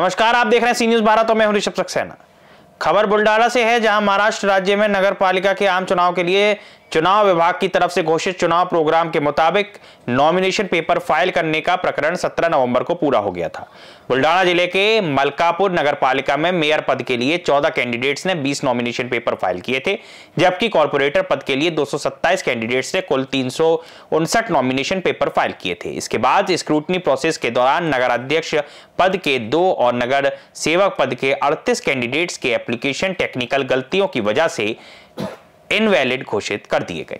नमस्कार, आप देख रहे हैं सी न्यूज भारत और मैं हूं ऋषभ सक्सेना। खबर बुल्डाना से है, जहां महाराष्ट्र राज्य में नगर पालिका के आम चुनाव के लिए चुनाव विभाग की तरफ से घोषित चुनाव प्रोग्राम के मुताबिक नॉमिनेशन पेपर फाइल करने का प्रकरण 17 नवंबर को पूरा हो गया था। बुल्डाना जिले के मलकापुर नगर पालिका में मेयर पद के लिए 14 कैंडिडेट्स ने 20 नॉमिनेशन पेपर फाइल किए थे, जबकि कॉर्पोरेटर पद के लिए 227 कैंडिडेट्स ने कुल 359 नॉमिनेशन पेपर फाइल किए थे। इसके बाद स्क्रूटनी प्रोसेस के दौरान नगर अध्यक्ष पद के 2 और नगर सेवक पद के 38 कैंडिडेट्स के एप्लीकेशन टेक्निकल गलतियों की वजह से इनवैलिड घोषित कर दिए गए,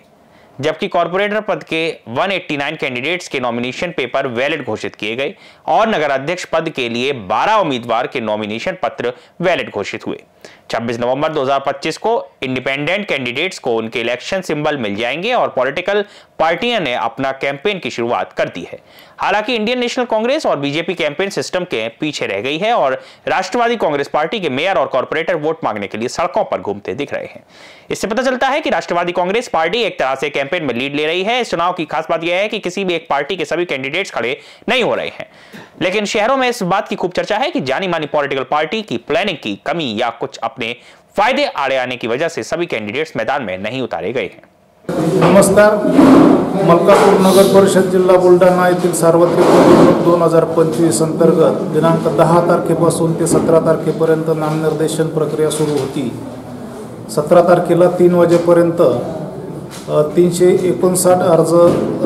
जबकि कॉर्पोरेटर पद के 189 कैंडिडेट्स के नॉमिनेशन पेपर वैलिड घोषित किए गए और नगर अध्यक्ष पद के लिए 12 उम्मीदवार के नॉमिनेशन पत्र वैलिड घोषित हुए। 26 नवंबर 2025 को इंडिपेंडेंट कैंडिडेट्स को उनके इलेक्शन सिंबल मिल जाएंगे और पॉलिटिकल पार्टियां ने अपना कैंपेन की शुरुआत कर दी है। हालांकि इंडियन नेशनल कांग्रेस और बीजेपी कैंपेन सिस्टम के पीछे रह गई है और राष्ट्रवादी कांग्रेस पार्टी के मेयर और कॉर्पोरेटर वोट मांगने के लिए सड़कों पर घूमते दिख रहे हैं। इससे पता चलता है कि राष्ट्रवादी कांग्रेस पार्टी एक तरह से कैंपेन में लीड ले रही है। इस चुनाव की खास बात यह है कि किसी भी एक पार्टी के सभी कैंडिडेट्स खड़े नहीं हो रहे हैं, लेकिन शहरों में इस बात की खूब चर्चा है कि जानी मानी पॉलिटिकल पार्टी की प्लानिंग की कमी या कुछ अपने फायदे आड़े आने की वजह से सभी कैंडिडेट्स मैदान में नहीं उतारे गए हैं। नमस्कार, मलकापूर नगर परिषद जिल्हा बुलढाणा येथील सार्वत्रिक निवडणूक 2025 अंतर्गत दिनांक 10 तारखेपासून ते 17 तारखेपर्यंत नामनिर्देशन प्रक्रिया सुरू होती। 17 तारखेला 3 वाजेपर्यंत 359 अर्ज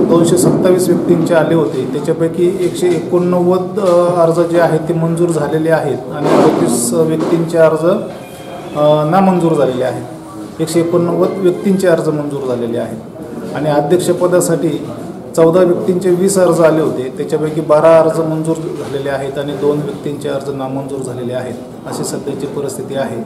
227 व्यक्तींचे आले होते। त्याच्यापैकी 189 अर्ज जे आहेत ते मंजूर झालेले आहेत आणि 38 व्यक्तींचे अर्ज नामंजूर झालेले आहेत। 189 व्यक्तींचे अर्ज मंजूर झालेले आहेत आणि अध्यक्षपदासाठी 14 व्यक्तींचे 20 अर्ज आले होते। त्याच्यापैकी 12 अर्ज मंजूर झालेले आहेत आणि 2 व्यक्तींचे अर्ज नामंजूर झालेले आहेत। अशी सध्याची परिस्थिती आहे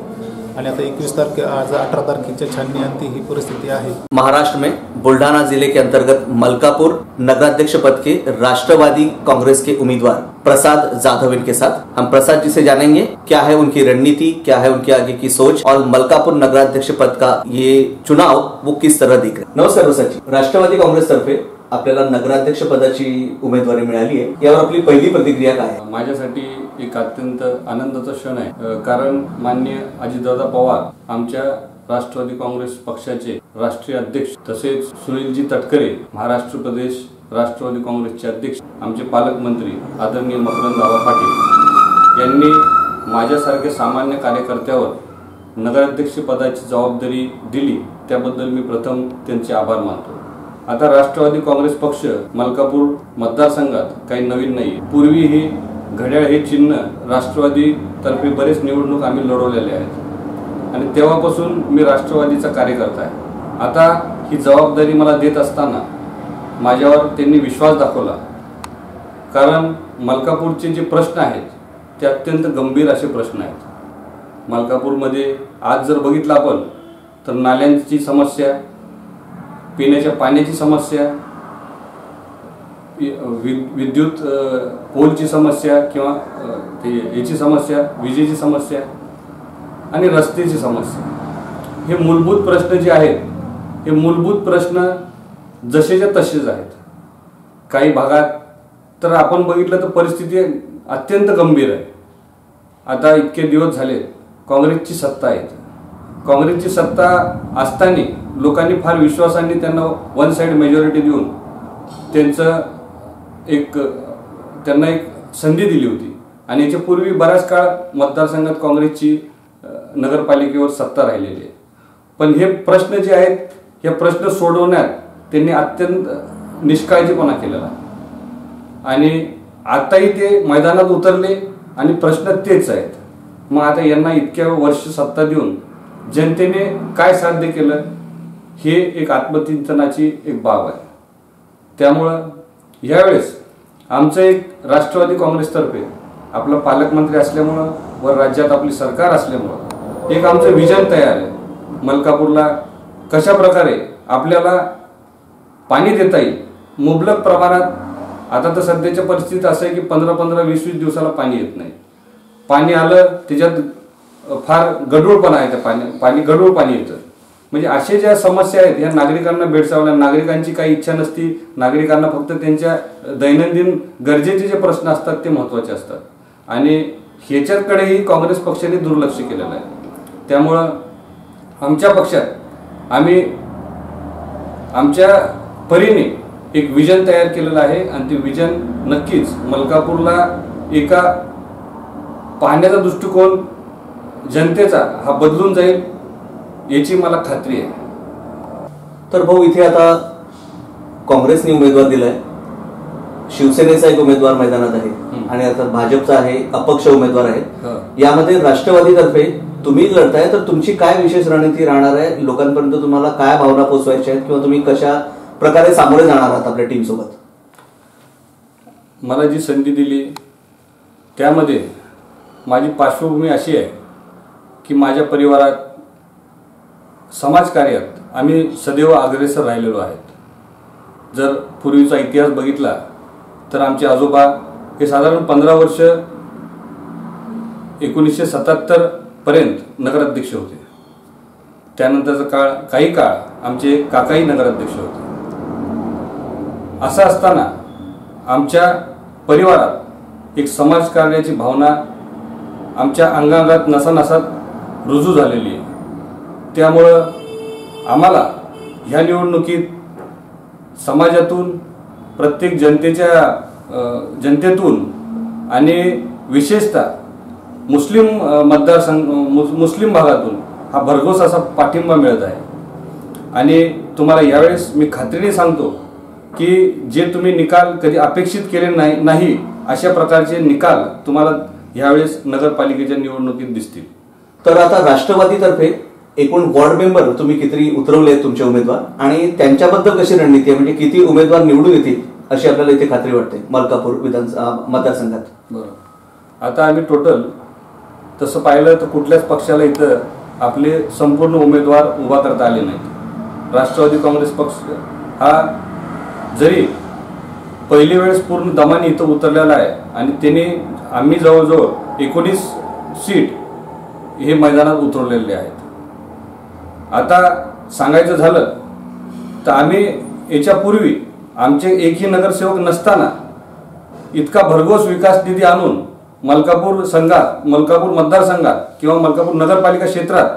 आणि आता 21 तारखे आज 18 तारखेच्या छाननीअंती ही परिस्थिति है। महाराष्ट्र में बुल्ढाना जिले के अंतर्गत मलकापुर नगराध्यक्ष पद के राष्ट्रवादी कांग्रेस के उम्मीदवार प्रसाद जाधव के साथ हम प्रसाद जी से जानेंगे क्या है उनकी रणनीति, क्या है उनकी आगे की सोच और मलकापुर नगराध्यक्ष पद का ये चुनाव वो किस तरह दिख रहा है। नमस्कार प्रसाद जी, राष्ट्रवादी काँग्रेस तर्फे आपल्याला नगराध्यक्ष पदाची उमेदवारी मिळाली आहे, यावर आपली पहिली प्रतिक्रिया काय आहे? माझ्यासाठी एक अत्यंत आनंदाचा क्षण आहे, कारण माननीय अजितदादा पवार आमच्या राष्ट्रवादी काँग्रेस पक्षाचे राष्ट्रीय अध्यक्ष तसेच सुनीलजी तटकरे महाराष्ट्र प्रदेश राष्ट्रवादी काँग्रेसचे अध्यक्ष, आमचे पालकमंत्री आदरणीय मकरंद पाटील यांनी माझ्यासारखे सामान्य कार्यकर्त्यावर नगराध्यक्ष पदाची जबाबदारी दिली, त्याबद्दल मी प्रथम त्यांचे आभार मानतो। आता राष्ट्रवादी काँग्रेस पक्ष मलकापूर मतदारसंघात काही नवीन नाही। पूर्वी ही घड्याळ हे चिन्ह राष्ट्रवादी तर्फे बरेच निवडणूक आम्ही लढवलेले आहेत आणि तेव्हापासून मी राष्ट्रवादीचा कार्यकर्ता आहे। आता ही जबाबदारी मला देत असताना माझ्यावर त्यांनी विश्वास दाखवला, कारण मलकापूरचे जे प्रश्न आहेत ते अत्यंत गंभीर असे प्रश्न आहेत। मलकापूरमध्ये आज जर बघितलं आपण तर नाल्यांची समस्या, पिण्याच्या पाण्याची समस्या, विद्युत पोलची समस्या किंवा याची समस्या, विजेची समस्या आणि रस्त्याची समस्या, हे मूलभूत प्रश्न जे आहेत हे मूलभूत प्रश्न जसेच्या तसेच आहेत। काही भागात तर आपण बघितलं तर परिस्थिती अत्यंत गंभीर आहे। आता इतके दिवस झाले काँग्रेसची सत्ता आहे, काँग्रेसची सत्ता असताना लोकांनी फार विश्वासाने त्यांना वन साइड मेजॉरिटी देऊन त्यांना एक संधी दिली होती आणि याच्या पूर्वी बराच काळ मतदारसंघात काँग्रेसची नगरपालिकेवर सत्ता राहिलेली आहे। पण हे प्रश्न जे आहेत हे प्रश्न सोडवण्यात त्यांनी अत्यंत निष्काळजीपणा केलेला आणि आताही ते मैदानात उतरले आणि प्रश्न तेच आहेत। मग आता यांना इतक्या वर्ष सत्ता देऊन जनतेने काय साध्य केलं हे एक आत्मचिंतनाची एक बाब आहे। त्यामुळं यावेळेस आमचं एक राष्ट्रवादी काँग्रेसतर्फे आपला पालकमंत्री असल्यामुळं व राज्यात आपली सरकार असल्यामुळं एक आमचं विजन तयार आहे। मलकापूरला कशा प्रकारे आपल्याला पाणी देता येईल मुबलक प्रमाणात। आता तर सध्याच्या परिस्थितीत असं आहे की 15-20 दिवसाला पाणी येत नाही। पाणी आलं त्याच्यात फार गढूळपणा आहे, पाणी गढूळ पाणी येतं। म्हणजे अशा ज्या समस्या आहेत ह्या नागरिकांना भेडसावल्या, नागरिकांची काही इच्छा नसती, नागरिकांना फक्त त्यांच्या दैनंदिन गरजेचे जे प्रश्न असतात ते महत्त्वाचे असतात आणि ह्याच्याकडेही काँग्रेस पक्षाने दुर्लक्ष केलेलं आहे. त्यामुळं आमच्या पक्षात आम्ही आमच्या परीने एक विजन तयार केलेलं आहे आणि ते विजन नक्कीच मलकापूरला एका पाहण्याचा दृष्टिकोन जनतेचा हा बदलून जाईल याची मला खात्री आहे. तर भाऊ, इथे आता काँग्रेसने उमेदवार दिलाय, शिवसेनेचा एक उमेदवार मैदानात आहे आणि आता भाजपचा आहे, अपक्ष उमेदवार आहे. यामध्ये राष्ट्रवादीतर्फे तुम्ही लढताय, तर तुमची काय विशेष रणनीती राहणार आहे? लोकांपर्यंत तुम्हाला काय भावना पोहोचवायच्या आहेत किंवा तुम्ही कशा प्रकारे सामोरे जाणार आहात आपल्या टीम सोबत? मला जी संधी दिली त्यामध्ये माझी पार्श्वभूमी अशी आहे की माझ्या परिवारात समाजकार्यात आम्ही सदैव अग्रेसर राहिलेलो आहेत. जर पूर्वीचा इतिहास बघितला तर आमचे आजोबा हे साधारण 15 वर्ष 1977 पर्यंत नगराध्यक्ष होते. त्यानंतरचा काही काळ आमचे काकाही नगराध्यक्ष होते. असं असताना आमच्या परिवारात एक समाजकार्याची भावना आमच्या अंगांगात नसानसात रुजू झालेली आहे. त्यामुळं आम्हाला ह्या निवडणुकीत समाजातून, प्रत्येक जनतेतून आणि विशेषतः मुस्लिम मुस्लिम भागातून हा भरघोस असा पाठिंबा मिळत आहे. आणि तुम्हाला यावेळेस मी खात्रीने सांगतो की जे तुम्ही निकाल कधी अपेक्षित केले नाही अशा प्रकारचे निकाल तुम्हाला यावेळेस नगरपालिकेच्या निवडणुकीत दिसतील. तर आता राष्ट्रवादीतर्फे एकूण वॉर्ड मेंबर तुम्ही किती उतरवले तुमचे उमेदवार आणि त्यांच्याबद्दल कशी रणनीती आहे, म्हणजे किती उमेदवार निवडून येतील अशी आपल्याला इथे खात्री वाटते मलकापूर मतदारसंघात? बरोबर. आता आम्ही टोटल तसं पाहिलं तर कुठल्याच पक्षाला इथं आपले संपूर्ण उमेदवार उभा करता आले नाहीत. राष्ट्रवादी काँग्रेस पक्ष हा जरी पहिली वेळेस पूर्ण दमाने इथं उतरलेला आहे आणि आम्ही जवळजवळ 19 सीट हे मैदानात उतरवलेले आहेत. आता सांगायचं झालं तर आम्ही याच्यापूर्वी आमचे एकही नगरसेवक नसताना इतका भरघोस विकास निधी आणून मलकापूर मतदारसंघात किंवा मलकापूर नगरपालिका क्षेत्रात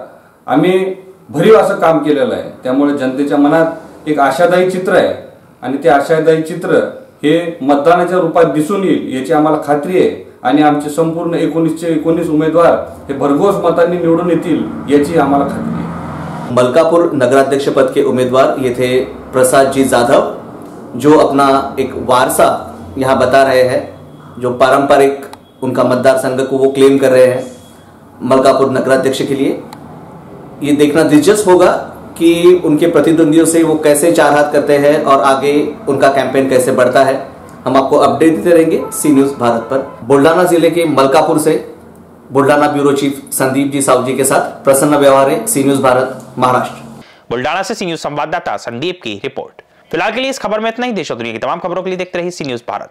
आम्ही भरीव असं काम केलेलं आहे. त्यामुळे जनतेच्या मनात एक आशादायी चित्र आहे आणि ते आशादायी चित्र हे मतदानाच्या रूपात दिसून येईल याची आम्हाला खात्री आहे. आणि आमचे संपूर्ण 19चे 19 उमेदवार हे भरघोस मतांनी निवडून येतील याची आम्हाला खात्री आहे. मलकापुर नगराध्यक्ष पद के उम्मीदवार ये थे प्रसाद जी जाधव, जो अपना एक वारसा यहाँ बता रहे हैं, जो पारंपरिक उनका मतदार संघ को वो क्लेम कर रहे हैं मलकापुर नगराध्यक्ष के लिए. ये देखना दिलचस्प होगा कि उनके प्रतिद्वंदियों से वो कैसे चार हाथ करते हैं और आगे उनका कैंपेन कैसे बढ़ता है. हम आपको अपडेट देते रहेंगे सी न्यूज भारत पर. बुल्ढाना जिले के मलकापुर से बुल्ढाना ब्यूरो चीफ संदीप जी साहू जी के साथ प्रसन्न व्यवहारे, सी न्यूज भारत, महाराष्ट्र. बुल्ढाना से सी न्यूज संवाददाता संदीप की रिपोर्ट. फिलहाल के लिए इस खबर में इतना ही. देश और दुनिया की तमाम खबरों के लिए देखते रहिए सी न्यूज भारत.